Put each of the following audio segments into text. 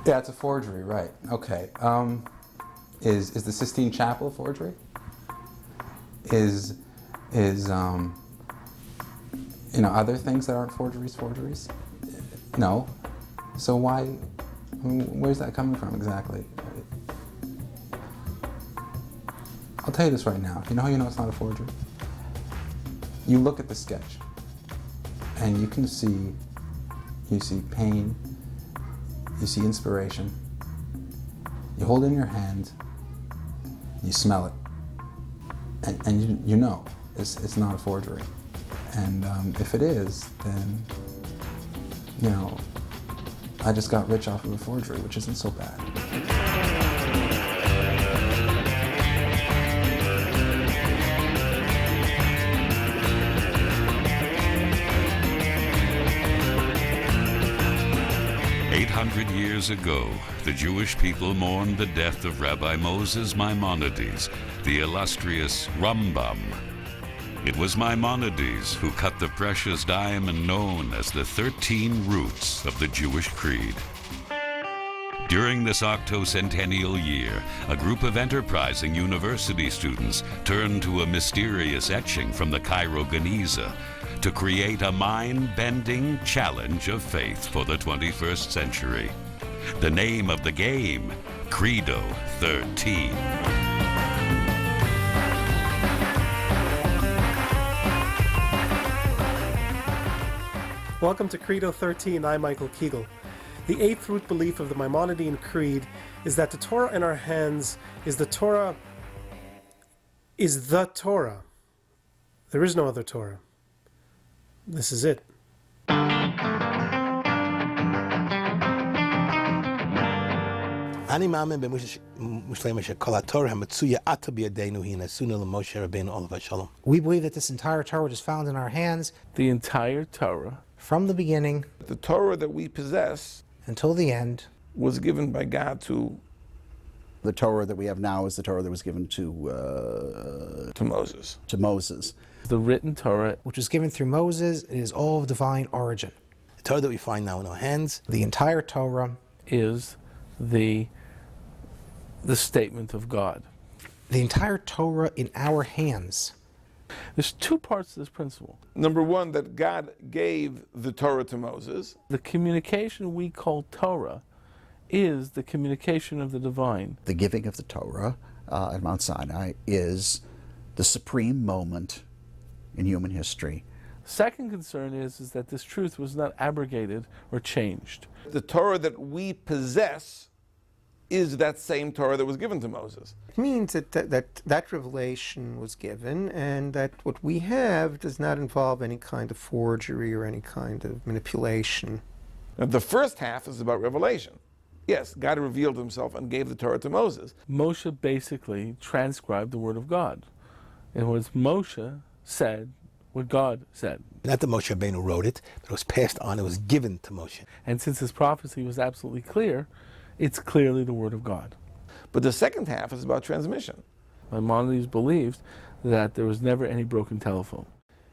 Yeah, it's a forgery, right. Okay. Is the Sistine Chapel a forgery? Is other things that aren't forgeries? No. So why, where's that coming from exactly? I'll tell you this right now. You know how you know it's not a forgery? You look at the sketch and you see pain, you see inspiration, you hold it in your hand, you smell it, and you know it's not a forgery. And if it is, then, I just got rich off of a forgery, which isn't so bad. 800 years ago, the Jewish people mourned the death of Rabbi Moses Maimonides, the illustrious Rambam. It was Maimonides who cut the precious diamond known as the 13 roots of the Jewish creed. During this octocentennial year, a group of enterprising university students turned to a mysterious etching from the Cairo Geniza to create a mind-bending challenge of faith for the 21st century. The name of the game, CREDO 13. Welcome to CREDO 13. I'm Michael Kegel. The eighth root belief of the Maimonidean Creed is that the Torah in our hands is the Torah. There is no other Torah. This is it. We believe that this entire Torah is found in our hands. The entire Torah. From the beginning. The Torah that we possess. Until the end. Was given by God to. The Torah that we have now is the Torah that was given to Moses. To Moses. The written Torah, which was given through Moses, it is all of divine origin. The Torah that we find now in our hands. The entire Torah is the statement of God. The entire Torah in our hands. There's two parts to this principle. Number one, that God gave the Torah to Moses. The communication we call Torah is the communication of the divine. The giving of the Torah at Mount Sinai is the supreme moment in human history. Second concern is that this truth was not abrogated or changed. The Torah that we possess is that same Torah that was given to Moses. It means that revelation was given, and that what we have does not involve any kind of forgery or any kind of manipulation. Now, the first half is about revelation. Yes, God revealed himself and gave the Torah to Moses. Moshe basically transcribed the word of God. In other words, Moshe said what God said. Not that Moshe Rabbeinu wrote it, but it was passed on, it was given to Moshe. And since his prophecy was absolutely clear, it's clearly the word of God. But the second half is about transmission. Maimonides believed that there was never any broken telephone.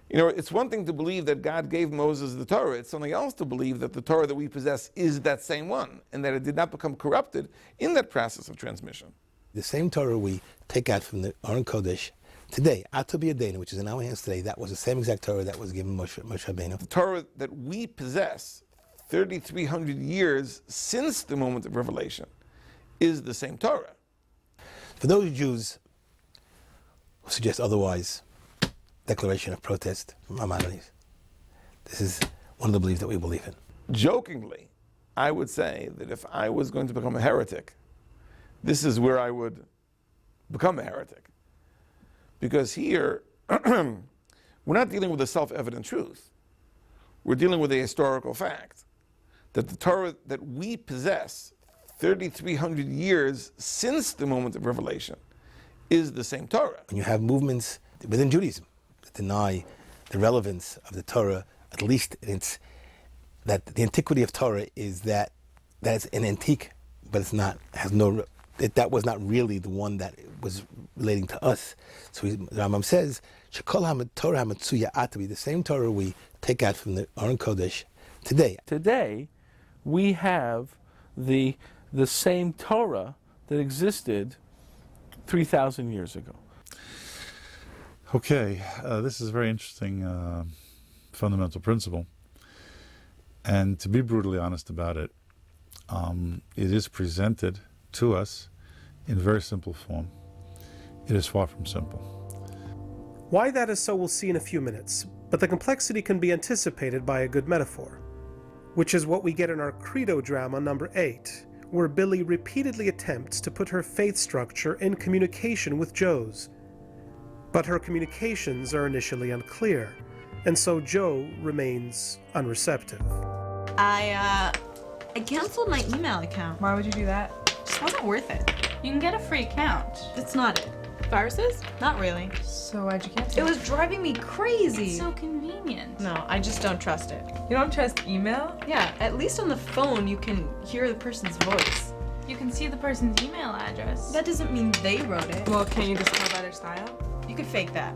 You know, it's one thing to believe that God gave Moses the Torah. It's something else to believe that the Torah that we possess is that same one, and that it did not become corrupted in that process of transmission. The same Torah we take out from the Aron Kodesh today, Ata B'Yadeinu, which is in our hands today, that was the same exact Torah that was given Moshe Rabbeinu. The Torah that we possess 3,300 years since the moment of revelation is the same Torah. For those Jews who suggest otherwise, declaration of protest from Maimonides. This is one of the beliefs that we believe in. Jokingly, I would say that if I was going to become a heretic, this is where I would become a heretic. Because here, we're not dealing with a self-evident truth. We're dealing with a historical fact that the Torah that we possess 3,300 years since the moment of revelation is the same Torah. When you have movements within Judaism that deny the relevance of the Torah, at least it's that the antiquity of Torah is that it's an antique, but it's not, that was not really the one that was relating to us. So the Rambam says, Shekol HaTorah HaMetzuya Atabi, the same Torah we take out from the Aron Kodesh today. Today, we have the the same Torah that existed 3,000 years ago. Okay, this is a very interesting fundamental principle. And to be brutally honest about it, it is presented to us in very simple form. It is far from simple. Why that is so we'll see in a few minutes, but the complexity can be anticipated by a good metaphor, which is what we get in our CREDO drama number 8, where Billy repeatedly attempts to put her faith structure in communication with Joe's. But her communications are initially unclear, and so Joe remains unreceptive. I canceled my email account. Why would you do that? Just wasn't worth it. You can get a free account. It's not it. Viruses? Not really. So why'd you cancel? It was driving me crazy. It's so convenient. No, I just don't trust it. You don't trust email? Yeah, at least on the phone you can hear the person's voice. You can see the person's email address. That doesn't mean they wrote it. Well, can you just tell by their style? You could fake that.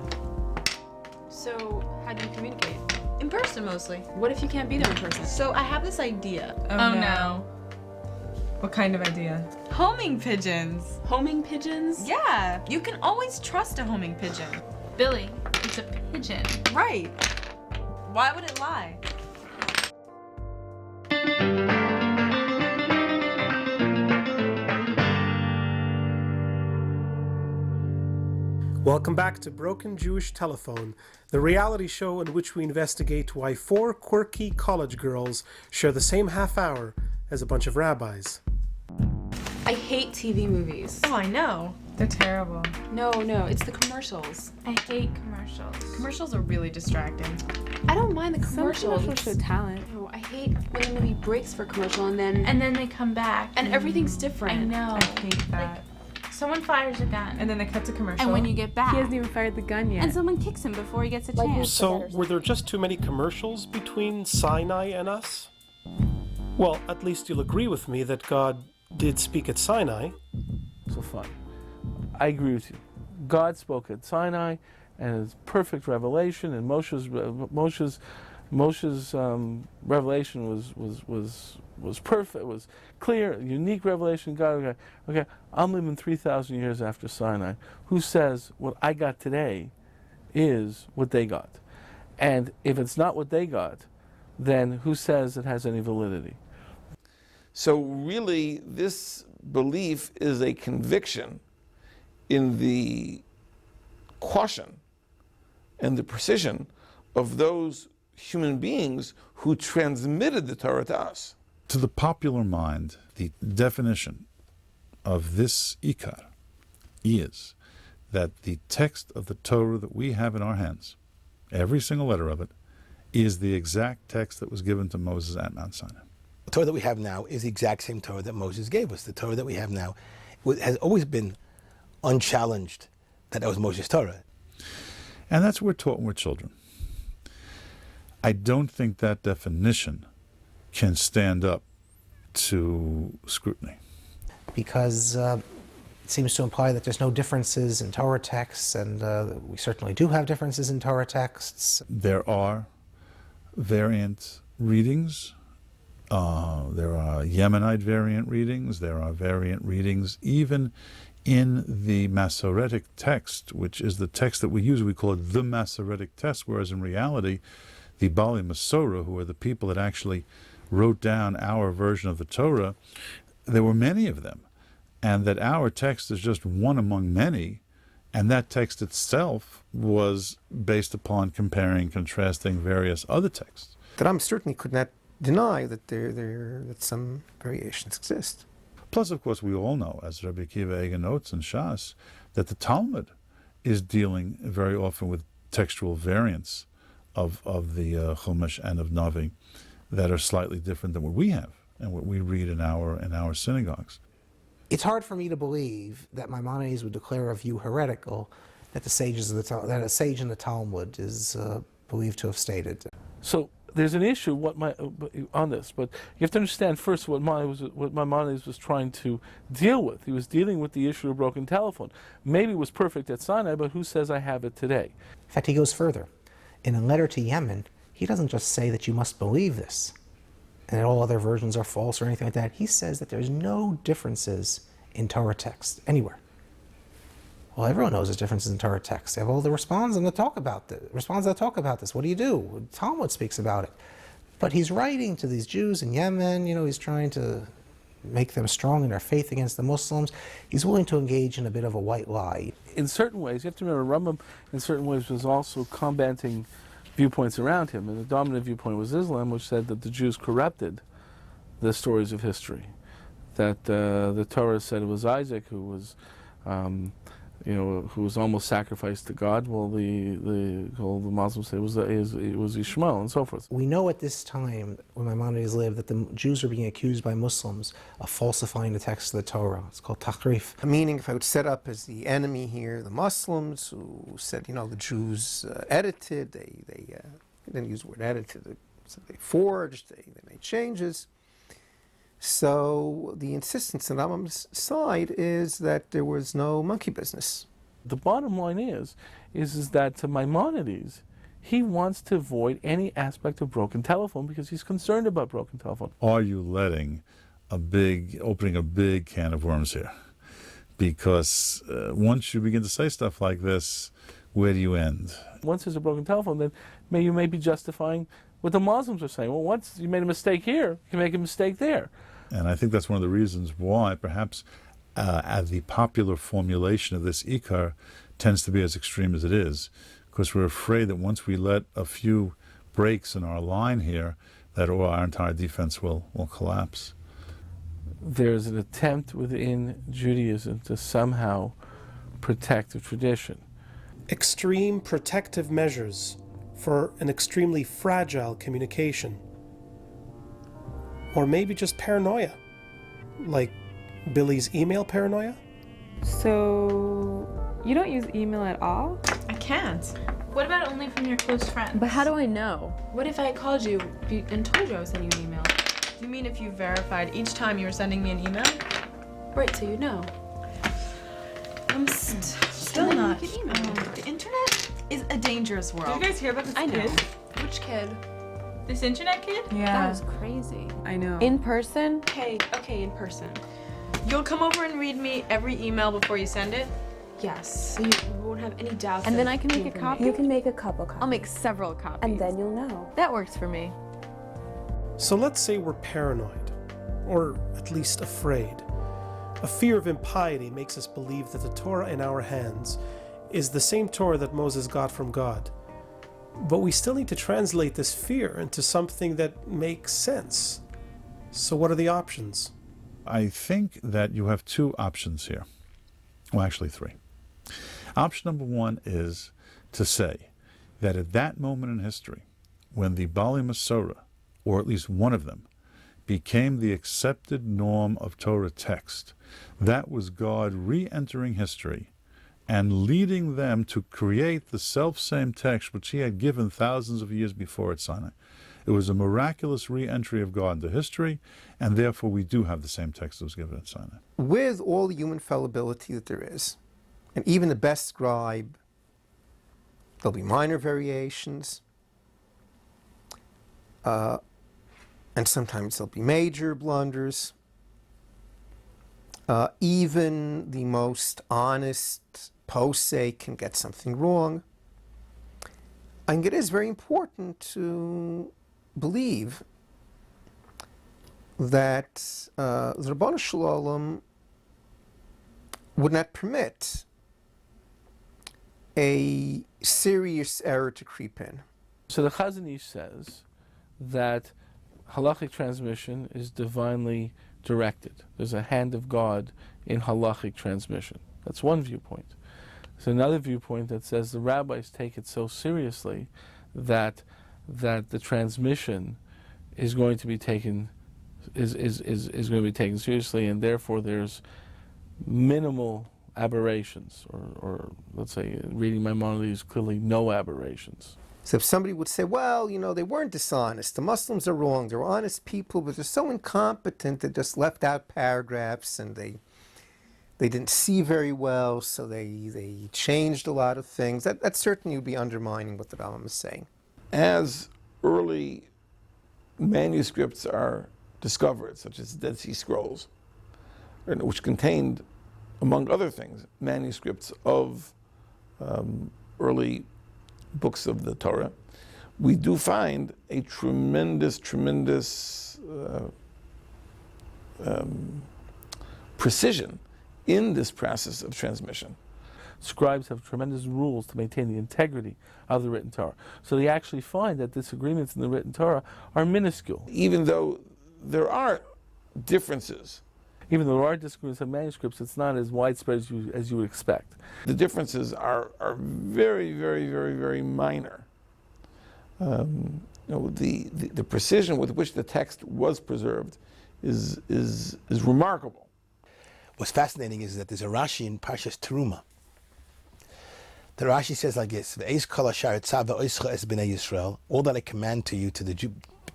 So, how do you communicate? In person mostly. What if you can't be there in person? So I have this idea. Oh no. What kind of idea? Homing pigeons. Homing pigeons? Yeah, you can always trust a homing pigeon. Billy, it's a pigeon. Right. Why would it lie? Welcome back to Broken Jewish Telephone, the reality show in which we investigate why 4 quirky college girls share the same half hour as a bunch of rabbis. I hate TV movies. Oh, I know. They're terrible. No, it's the commercials. I hate commercials. Commercials are really distracting. I don't mind the Some commercials. commercials show talent. No, I hate when the movie breaks for commercial and then they come back. and everything's different. I know. I hate that. Someone fires a gun. And then they cut to commercial. And when you get back, He hasn't even fired the gun yet. and someone kicks him before he gets a chance. So, were there just too many commercials between Sinai and us? Well, at least you'll agree with me that God did speak at Sinai. So fine. I agree with you. God spoke at Sinai, and it's perfect revelation, and Moshe's revelation was perfect, was clear, unique revelation. God, okay, I'm living 3,000 years after Sinai. Who says what I got today is what they got? And if it's not what they got, then who says it has any validity? So really, this belief is a conviction in the caution and the precision of those human beings who transmitted the Torah to us. To the popular mind, the definition of this ikar is that the text of the Torah that we have in our hands, every single letter of it, is the exact text that was given to Moses at Mount Sinai. The Torah that we have now is the exact same Torah that Moses gave us. The Torah that we have now has always been unchallenged that was Moses' Torah. And that's what we're taught when we're children. I don't think that definition can stand up to scrutiny. Because it seems to imply that there's no differences in Torah texts, and we certainly do have differences in Torah texts. There are variant readings. There are Yemenite variant readings. There are variant readings even in the Masoretic text, which is the text that we use. We call it the Masoretic text, whereas in reality, the Bali Masorah, who are the people that actually wrote down our version of the Torah, there were many of them, and that our text is just one among many, and that text itself was based upon comparing, contrasting various other texts. That I certainly could not deny that that some variations exist. Plus, of course, we all know, as Rabbi Akiva Eiger notes in Shas, that the Talmud is dealing very often with textual variants of the Chumash and of Navi that are slightly different than what we have and what we read in our synagogues. It's hard for me to believe that Maimonides would declare a view heretical that a sage in the Talmud is believed to have stated. So there's an issue on this, but you have to understand first what Maimonides was trying to deal with. He was dealing with the issue of broken telephone. Maybe it was perfect at Sinai, but who says I have it today? In fact, he goes further. In a letter to Yemen, he doesn't just say that you must believe this. and all other versions are false or anything like that. He says that there's no differences in Torah text anywhere. Well, everyone knows there's differences in Torah text. They have all the responses that talk about this. What do you do? Talmud speaks about it. But he's writing to these Jews in Yemen. He's trying to make them strong in their faith against the Muslims. He's willing to engage in a bit of a white lie. In certain ways, you have to remember, Rambam in certain ways was also combating viewpoints around him. And the dominant viewpoint was Islam, which said that the Jews corrupted the stories of history. That the Torah said it was Isaac who was who was almost sacrificed to God. Well, the Muslims say it was Ishmael and so forth. We know at this time, when Maimonides lived, that the Jews are being accused by Muslims of falsifying the text of the Torah. It's called tahrif. Meaning, if I would set up as the enemy here the Muslims who said, the Jews edited, they didn't use the word edited, they forged, they made changes. So the insistence on Rambam's side is that there was no monkey business. The bottom line is that to Maimonides, he wants to avoid any aspect of broken telephone because he's concerned about broken telephone. Are you opening a big can of worms here? Because once you begin to say stuff like this, where do you end? Once there's a broken telephone, then you may be justifying what the Muslims are saying. Well, once you made a mistake here, you can make a mistake there. And I think that's one of the reasons why perhaps the popular formulation of this ikar tends to be as extreme as it is, because we're afraid that once we let a few breaks in our line here, that our entire defense will collapse. There's an attempt within Judaism to somehow protect the tradition. Extreme protective measures for an extremely fragile communication. Or maybe just paranoia, like Billy's email paranoia? So, you don't use email at all? I can't. What about only from your close friends? But how do I know? What if I called you and told you I was sending you an email? You mean if you verified each time you were sending me an email? Right, so you know. I'm still not. You can email. The internet is a dangerous world. Did you guys hear about this I know. kid? Which kid? This internet kid? Yeah. That was crazy. I know. In person? Okay, in person. You'll come over and read me every email before you send it? Yes. So you won't have any doubts. And then that I can make a you were copy? You can make a couple copies. I'll make several copies. And then you'll know. That works for me. So let's say we're paranoid, or at least afraid. A fear of impiety makes us believe that the Torah in our hands is the same Torah that Moses got from God. But we still need to translate this fear into something that makes sense. So what are the options? I think that you have two options here. Well, actually three. Option number one is to say that at that moment in history, when the Bali Masorah, or at least one of them, became the accepted norm of Torah text, that was God re-entering history and leading them to create the self-same text which he had given thousands of years before at Sinai. It was a miraculous re-entry of God into history, and therefore we do have the same text that was given at Sinai. With all the human fallibility that there is, and even the best scribe, there'll be minor variations, and sometimes there'll be major blunders. Even the most honest posek can get something wrong. I think it is very important to believe that the Rabbanu Shalom would not permit a serious error to creep in. So the Chazon Ish says that halachic transmission is divinely directed. There's a hand of God in halachic transmission. That's one viewpoint. There's another viewpoint that says the rabbis take it so seriously that the transmission is going to be taken seriously, and therefore there's minimal aberrations, or let's say reading Maimonides, clearly no aberrations. So if somebody would say, well, they weren't dishonest, the Muslims are wrong, they're honest people, but they're so incompetent they just left out paragraphs and they didn't see very well, so they changed a lot of things. That certainly would be undermining what the Rambam is saying. As early manuscripts are discovered, such as Dead Sea Scrolls, which contained, among other things, manuscripts of early books of the Torah, we do find a tremendous precision in this process of transmission. Scribes have tremendous rules to maintain the integrity of the written Torah. So they actually find that disagreements in the written Torah are minuscule. Even though there are differences. Even though there are disagreements in manuscripts, it's not as widespread as you would expect. The differences are very minor. The precision with which the text was preserved is remarkable. What's fascinating is that there's a Rashi in Parshas Teruma. The Rashi says like this: "Ve'eis kol ashar tzava oischa es bnei Yisrael." All that I command to you, to the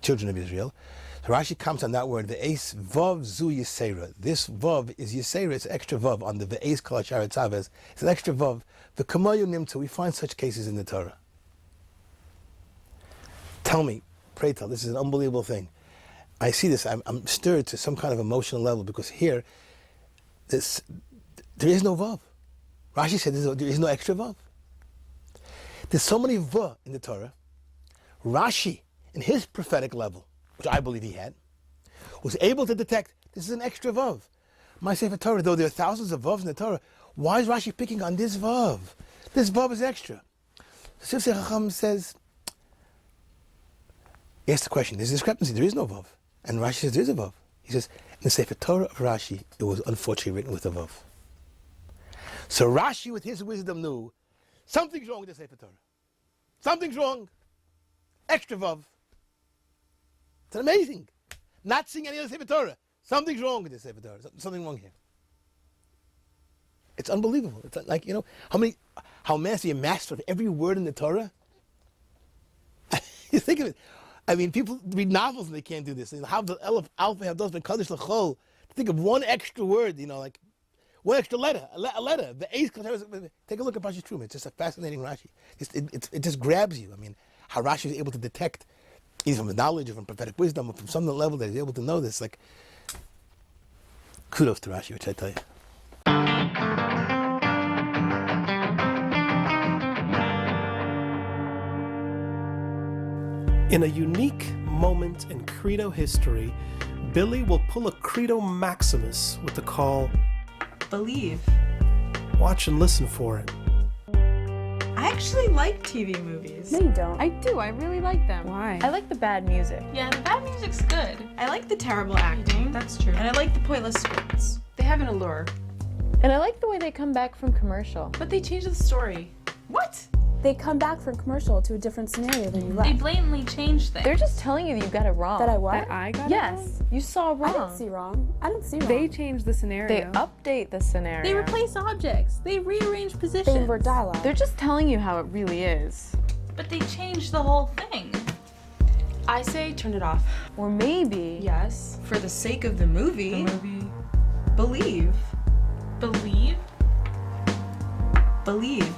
children of Israel. The Rashi comes on that word, ve'eis vav zu yisera. This vav is yisera, it's extra vav on the ve'eis kol ashar tzava. It's an extra vav. V'kamayu nimtza. We find such cases in the Torah. Tell me, pray tell, this is an unbelievable thing. I see this, I'm stirred to some kind of emotional level, because here, there is no vav. Rashi said there is no extra vav. There's so many vav in the Torah. Rashi, in his prophetic level, which I believe he had, was able to detect this is an extra vav. My Sefer Torah, though there are thousands of vavs in the Torah, why is Rashi picking on this vav? This vav is extra. The Sifsei Chacham says, he asks the question, there's a discrepancy, there is no vav. And Rashi says there is a vav. He says, in the Sefer Torah of Rashi, it was unfortunately written with a vav. So Rashi, with his wisdom, knew something's wrong with the Sefer Torah. Something's wrong. Extra vav. It's amazing. Not seeing any other Sefer Torah. Something's wrong with the Sefer Torah. Something wrong here. It's unbelievable. It's like, how master, you're master of every word in the Torah. You think of it. I mean, people read novels and they can't do this. How the Alpha have those been Kaddish L'chol. Think of one extra word, like one extra letter, a letter. The eighth. Take a look at Parshas Teruma. It's just a fascinating Rashi. It just grabs you. I mean, how Rashi is able to detect, either from the knowledge or from prophetic wisdom or from some level that he's able to know this. Like, kudos to Rashi, which I tell you. In a unique moment in CREDO history, Billy will pull a CREDO Maximus with the call, Believe. Watch and listen for it. I actually like TV movies. No, you don't. I do. I really like them. Why? I like the bad music. Yeah, the bad music's good. I like the terrible acting. That's true. And I like the pointless scripts. They have an allure. And I like the way they come back from commercial. But they change the story. What? They come back from commercial to a different scenario than you left. They blatantly change things. They're just telling you that you got it wrong. That I what? That I got it Yes, wrong? you saw wrong. I didn't see wrong. I didn't see wrong. They change the scenario. They update the scenario. They replace objects. They rearrange positions. They invert dialogue. They're just telling you how it really is. But they change the whole thing. I say turn it off. Or maybe... Yes, for the sake of the movie. Believe. Believe? Believe.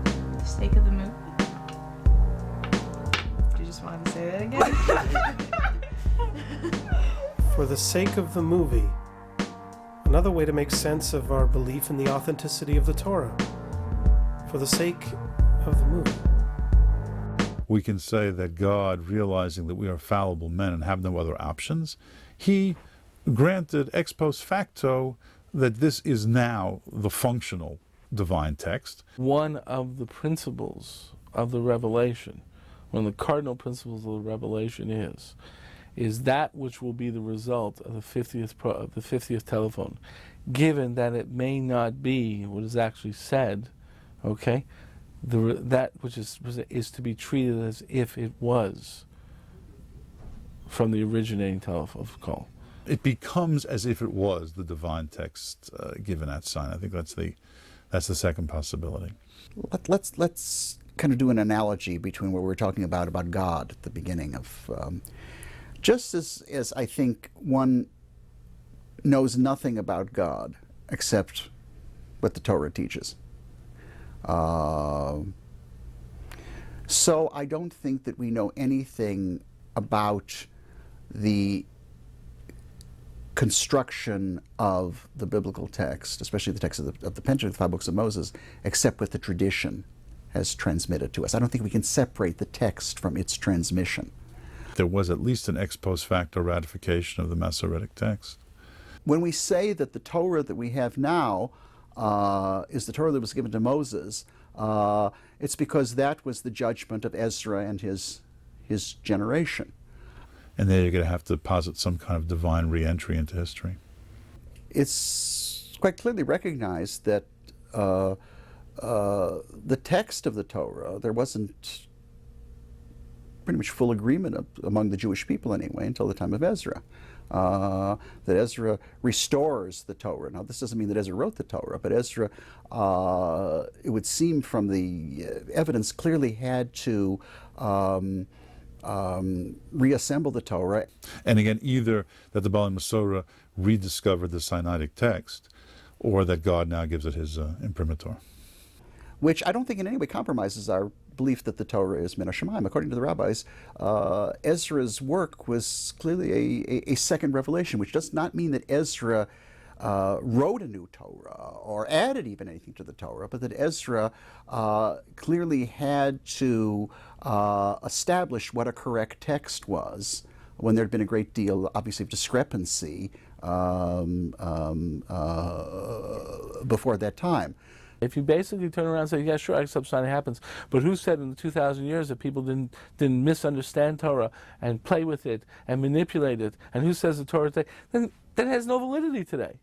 For the sake of the movie. Do you just want to say that again? For the sake of the movie. Another way to make sense of our belief in the authenticity of the Torah. For the sake of the movie. We can say that God, realizing that we are fallible men and have no other options, He granted ex post facto that this is now the functional divine text. One of the principles of the revelation, one of the cardinal principles of the revelation is that which will be the result of the 50th telephone, given that it may not be what is actually said, okay? That which is to be treated as if it was from the originating telephone call. It becomes as if it was the divine text given at sign. I think that's the second possibility. Let's kind of do an analogy between what we were talking about God at the beginning of, just as I think one knows nothing about God except what the Torah teaches. So I don't think that we know anything about the construction of the biblical text, especially the text of the Pentateuch, the 5 books of Moses, except what the tradition has transmitted to us. I don't think we can separate the text from its transmission. There was at least an ex post facto ratification of the Masoretic text. When we say that the Torah that we have now is the Torah that was given to Moses, it's because that was the judgment of Ezra and his generation. And then you're going to have to posit some kind of divine re-entry into history. It's quite clearly recognized that the text of the Torah, there wasn't pretty much full agreement among the Jewish people anyway until the time of Ezra. That Ezra restores the Torah. Now, this doesn't mean that Ezra wrote the Torah, but Ezra, it would seem from the evidence, clearly had to reassemble the Torah. And again, either that the Baalei Masorah rediscovered the Sinaitic text, or that God now gives it his imprimatur. Which I don't think in any way compromises our belief that the Torah is min hashamayim. According to the rabbis, Ezra's work was clearly a second revelation, which does not mean that Ezra wrote a new Torah or added even anything to the Torah, but that Ezra clearly had to establish what a correct text was when there had been a great deal, obviously, of discrepancy before that time. If you basically turn around and say, yeah, sure, I accept Sinai happens, but who said in the 2,000 years that people didn't misunderstand Torah and play with it and manipulate it, and who says the Torah today, then that has no validity today.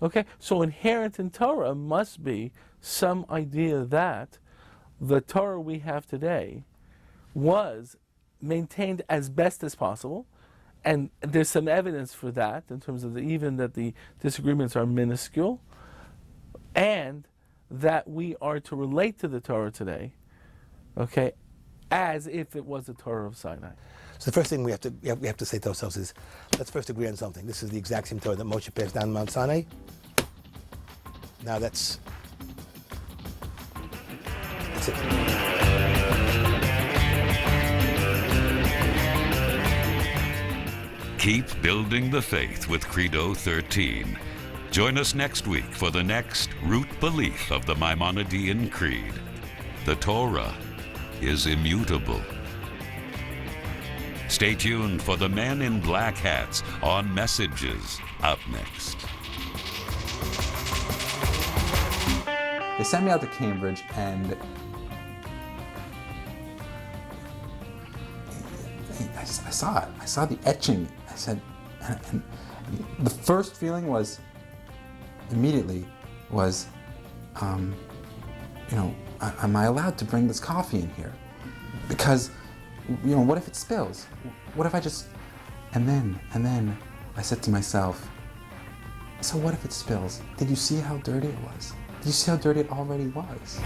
Okay? So inherent in Torah must be some idea that the Torah we have today was maintained as best as possible, and there's some evidence for that in terms of even that the disagreements are minuscule, and that we are to relate to the Torah today, okay, as if it was the Torah of Sinai. So the first thing we have to say to ourselves is, let's first agree on something. This is the exact same Torah that Moshe passed down Mount Sinai. Now that's it. Keep building the faith with Credo 13. Join us next week for the next root belief of the Maimonidean Creed. The Torah is immutable. Stay tuned for the Men in Black Hats on Messages up next. They sent me out to Cambridge, and I saw it. I saw the etching. I said, and the first feeling was, immediately, was, am I allowed to bring this coffee in here? Because, what if it spills? What if I just, and then I said to myself, so what if it spills? Did you see how dirty it was? Did you see how dirty it already was?